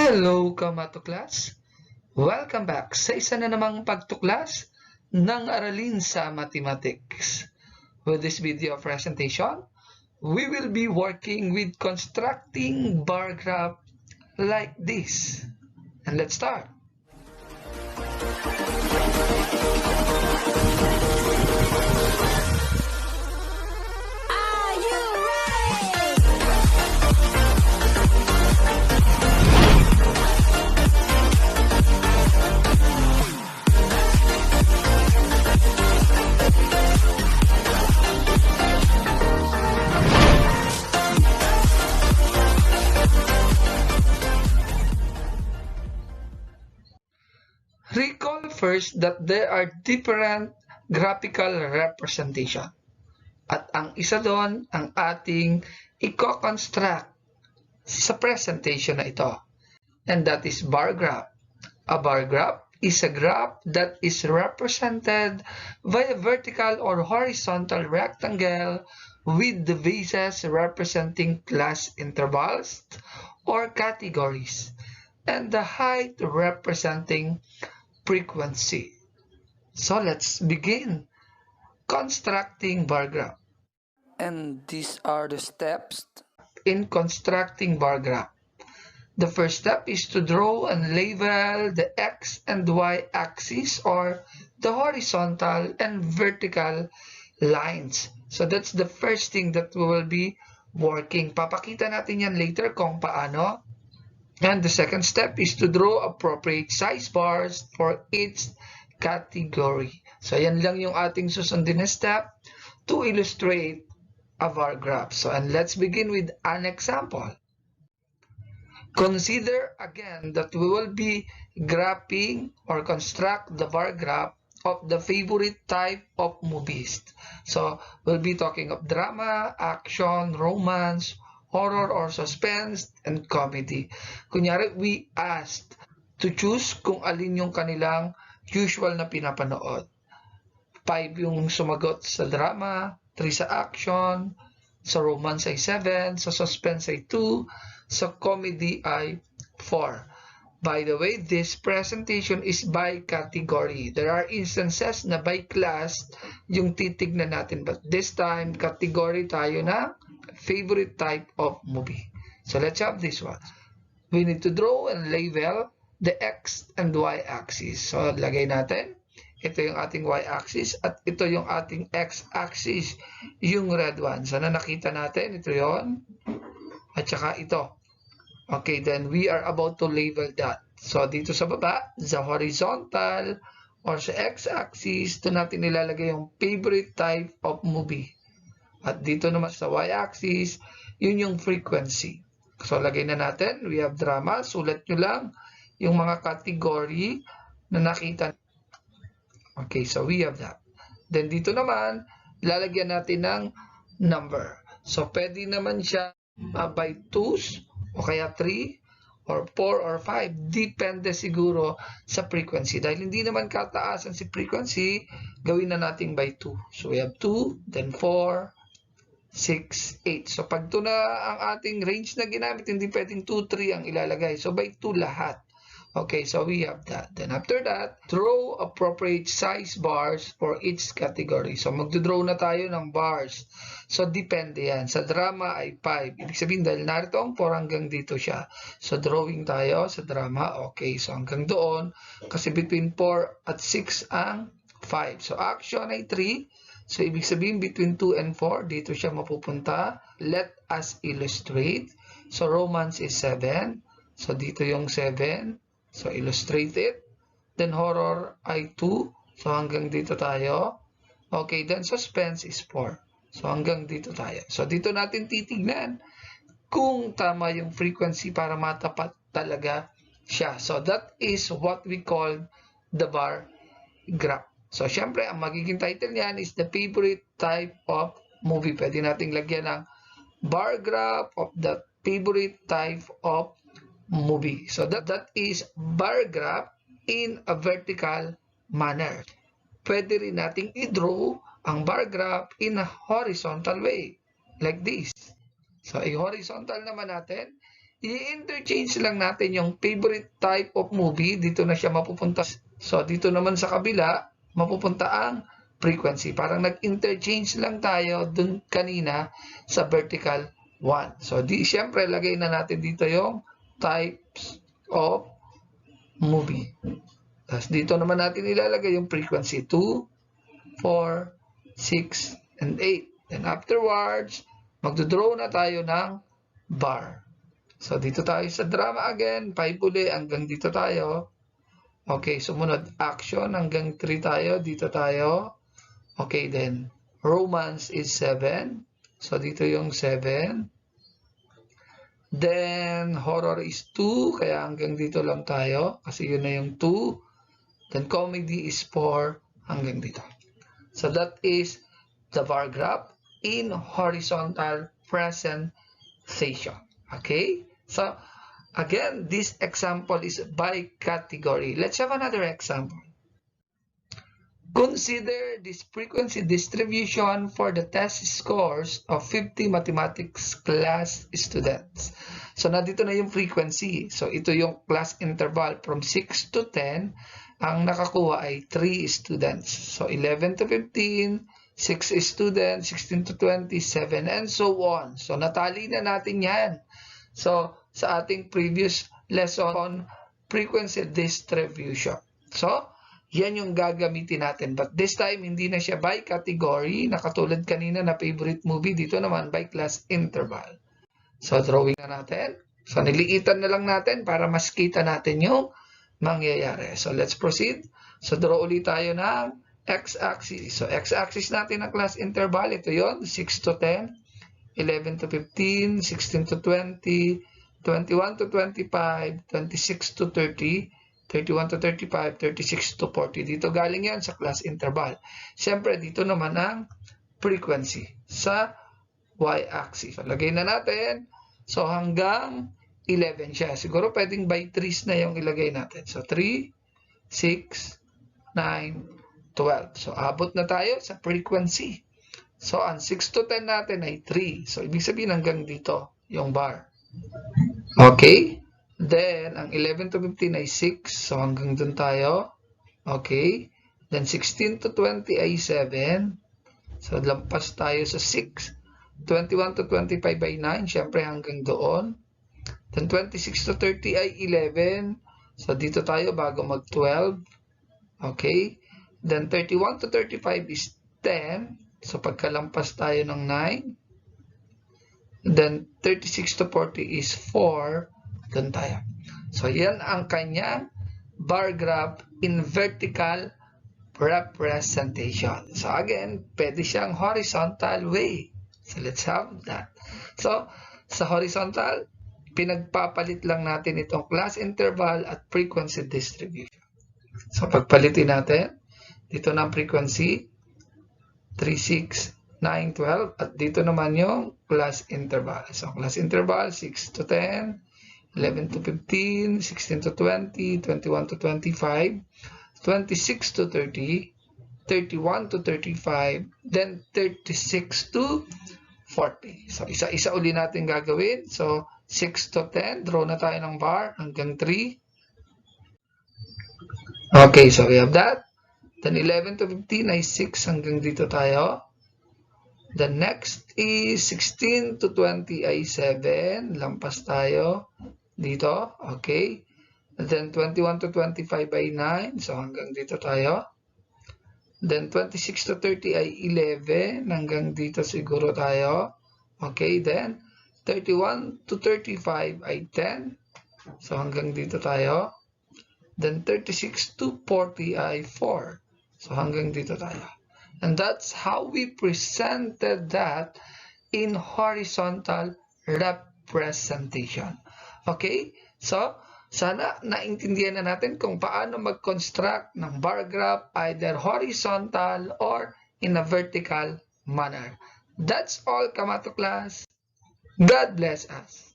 Hello, Kamatuklas! Welcome back sa isa na namang pagtuklas ng aralin sa mathematics. With this video presentation, we will be working with constructing bar graph like this. And let's start. Recall first that there are different graphical representation. At ang isa doon ang ating i-construct sa presentation na ito. And that is bar graph. A bar graph is a graph that is represented by a vertical or horizontal rectangle with the bases representing class intervals or categories and the height representing frequency. So let's begin constructing bar graph. And these are the steps in constructing bar graph. The first step is to draw and label the x and y axis or the horizontal and vertical lines. So that's the first thing that we will be working. Papakita natin yan later kung paano. And the second step is to draw appropriate size bars for each category. So yan lang yung ating susundin na step to illustrate a bar graph. So and let's begin with an example. Consider again that we will be graphing or construct the bar graph of the favorite type of movies. So we'll be talking of drama, action, romance, horror or suspense, and comedy. Kunyari, we asked to choose kung alin yung kanilang usual na pinapanood. 5 yung sumagot sa drama, 3 sa action, sa romance ay 7, sa suspense ay 2, sa comedy ay 4. By the way, this presentation is by category. There are instances na by class yung titignan natin. But this time, category tayo na favorite type of movie. So let's have this one. We need to draw and label the x and y axis. So lagay natin. Ito yung ating y-axis at ito yung ating x-axis, yung red one. Sana nakita natin, ito yon at saka ito. Okay, then we are about to label that. So dito sa baba, sa horizontal or sa x-axis, ito natin nilalagay yung favorite type of movie. At dito naman sa y-axis, yun yung frequency. So lagay na natin, we have drama. Sulat nyo lang yung mga category na nakita. Okay, so we have that. Then dito naman, lalagyan natin ng number. So pwede naman siya by 2s o kaya 3 or 4 or 5. Depende siguro sa frequency. Dahil hindi naman kataasan si frequency, gawin na natin by 2. So we have 2, then 4, 6, 8. So pag 2 na ang ating range na ginamit, hindi pwedeng 2, 3 ang ilalagay. So by 2 lahat. Okay, so we have that. Then after that, draw appropriate size bars for each category. So magdodraw na tayo ng bars. So depende yan. Sa drama ay 5. Ibig sabihin dahil narito ang 4 hanggang dito siya. So drawing tayo sa drama. Okay, so hanggang doon. Kasi between 4 at 6 ang 5. So action ay 3. So ibig sabihin between 2 and 4, dito siya mapupunta. Let us illustrate. So romance is 7. So dito yung 7. So, illustrate it. Then, horror ay 2. So, hanggang dito tayo. Okay, then suspense is 4. So, hanggang dito tayo. So, dito natin titignan kung tama yung frequency para matapat talaga siya. So, that is what we call the bar graph. So, syempre, ang magiging title niyan is the favorite type of movie. Pwede nating lagyan ng bar graph of the favorite type of movie. So that is bar graph in a vertical manner. Pwede rin nating i-draw ang bar graph in a horizontal way, like this. So, i-horizontal naman natin i-interchange lang natin yung favorite type of movie. Dito na siya mapupunta. So, dito naman sa kabila, mapupunta ang frequency. Parang nag-interchange lang tayo dun kanina sa vertical 1. So, siyempre, lagay na natin dito yung types of movie. Tapos, dito naman natin ilalagay yung frequency 2, 4, 6, and 8. Then, afterwards, magdodraw na tayo ng bar. So, dito tayo sa drama again. 5 uli, hanggang dito tayo. Okay, sumunod, action, hanggang 3 tayo. Dito tayo. Okay, then, romance is 7. So, dito yung 7. Then, horror is 2. Kaya hanggang dito lang tayo. Kasi yun na yung 2. Then, comedy is 4. Hanggang dito. So, that is the bar graph in horizontal presentation. Okay? So, again, this example is by category. Let's have another example. Consider this frequency distribution for the test scores of 50 mathematics class students. So, nandito na yung frequency. So, ito yung class interval from 6 to 10. Ang nakakuha ay 3 students. So, 11 to 15, 6 students, 16 to 20, 7, and so on. So, natali na natin yan. So, sa ating previous lesson on frequency distribution. So, yan yung gagamitin natin. But this time, hindi na siya by category. Nakatulad kanina na favorite movie. Dito naman by class interval. So, drawing na natin. So, niliitan na lang natin para mas kita natin yung mangyayari. So, let's proceed. So, draw ulit tayo ng x-axis. So, x-axis natin ng class interval. Ito yon 6 to 10, 11 to 15, 16 to 20, 21 to 25, 26 to 30, 31 to 35, 36 to 40. Dito galing yan sa class interval. Siyempre, dito naman ang frequency sa y-axis. So, lagay na natin. So, hanggang 11 siya. Siguro pwedeng by 3s na yung ilagay natin. So, 3, 6, 9, 12. So, abot na tayo sa frequency. So, ang 6 to 10 natin ay 3. So, ibig sabihin hanggang dito yung bar. Okay? Then, ang 11 to 15 ay 6. So, hanggang dun tayo. Okay? Then, 16 to 20 ay 7. So, lampas tayo sa 6. 21 to 25 ay 9. Siyempre, hanggang doon. Then, 26 to 30 ay 11. So, dito tayo bago mag-12. Okay? Then, 31 to 35 is 10. So, pagkalampas tayo ng 9. Then, 36 to 40 is 4. Doon tayo. So, yan ang kanyang bar graph in vertical representation. So, again, pwede siyang horizontal way. So, let's have that. So, sa horizontal, pinagpapalit lang natin itong class interval at frequency distribution. So, pagpalitin natin, dito na ang frequency, 3, 6, 9, 12, at dito naman yung class interval. So, class interval, 6 to 10, 11 to 15, 16 to 20, 21 to 25, 26 to 30, 31 to 35, then 36 to 40. So, isa-isa uli natin gagawin. So, 6 to 10, draw na tayo ng bar hanggang 3. Okay, so we have that. Then 11 to 15 ay 6 hanggang dito tayo. The next is 16 to 20 ay 7. Lampas tayo dito. Okay. Then 21 to 25 ay 9. So hanggang dito tayo. Then 26 to 30 ay 11. Hanggang dito siguro tayo. Okay. Then 31 to 35 ay 10. So hanggang dito tayo. Then 36 to 40 ay 4. So hanggang dito tayo. And that's how we presented that in horizontal representation. Okay? So, sana naintindihan na natin kung paano mag-construct ng bar graph either horizontal or in a vertical manner. That's all, Kamato class. God bless us.